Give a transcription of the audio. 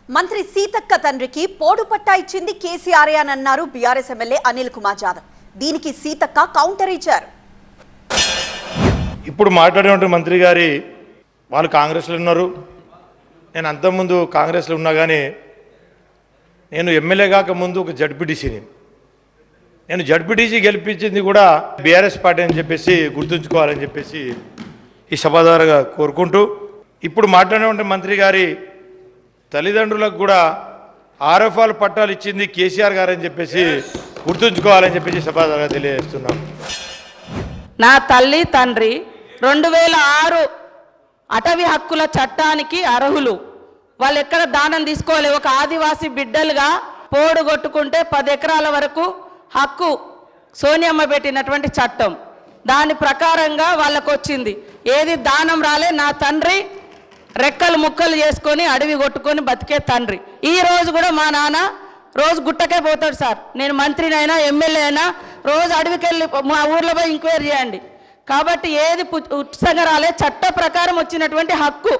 మంత్రి సీతక్క తండ్రికి పోడు పట్టా ఇచ్చింది కేసీఆర్ అని అన్నారు బీఆర్ఎస్ ఎమ్మెల్యే అనిల్ కుమార్ జాదవ్. దీనికి సీతక్క కౌంటర్ ఇచ్చారు. ఇప్పుడు మాట్లాడిన మంత్రి గారి వాళ్ళు కాంగ్రెస్లో ఉన్నారు, నేను అంతకుముందు కాంగ్రెస్లో ఉన్నా కానీ నేను ఎమ్మెల్యే కాక ముందు ఒక జడ్పీటీసీని, నేను జడ్పీటీసీ గెలిపించింది కూడా బీఆర్ఎస్ పార్టీ అని చెప్పేసి గుర్తుంచుకోవాలని చెప్పేసి ఈ సభాధారగా కోరుకుంటూ, ఇప్పుడు మాట్లాడిన మంత్రి గారి తల్లిదండ్రులకు కూడా ఆర్ఎఫ్ఆర్ పట్టాలు ఇచ్చింది కేసీఆర్ గారు అని చెప్పేసి గుర్తుంచుకోవాలని చెప్పేసి సభాధారగా తెలియజేస్తున్నాం. నా తల్లి తండ్రి 2006 అటవీ హక్కుల చట్టానికి అర్హులు. వాళ్ళు ఎక్కడ దానం తీసుకోవాలి. ఒక ఆదివాసీ బిడ్డలుగా పోడు కొట్టుకుంటే 10 ఎకరాల వరకు హక్కు సోనియమ్మ పెట్టినటువంటి చట్టం, దాని ప్రకారంగా వాళ్ళకు వచ్చింది. ఏది దానం రాలే. నా తండ్రి రెక్కలు ముక్కలు చేసుకొని అడవి కొట్టుకొని బతికే తండ్రి. ఈ రోజు కూడా మా నాన్న రోజు గుట్టకే పోతాడు సార్. నేను మంత్రినైనా ఎమ్మెల్యే అయినా రోజు అడవికి వెళ్ళి మా ఊర్లో పోయి ఎంక్వైరీ చేయండి. కాబట్టి ఏది ఉచితంగా రాలే, చట్ట ప్రకారం వచ్చినటువంటి హక్కు.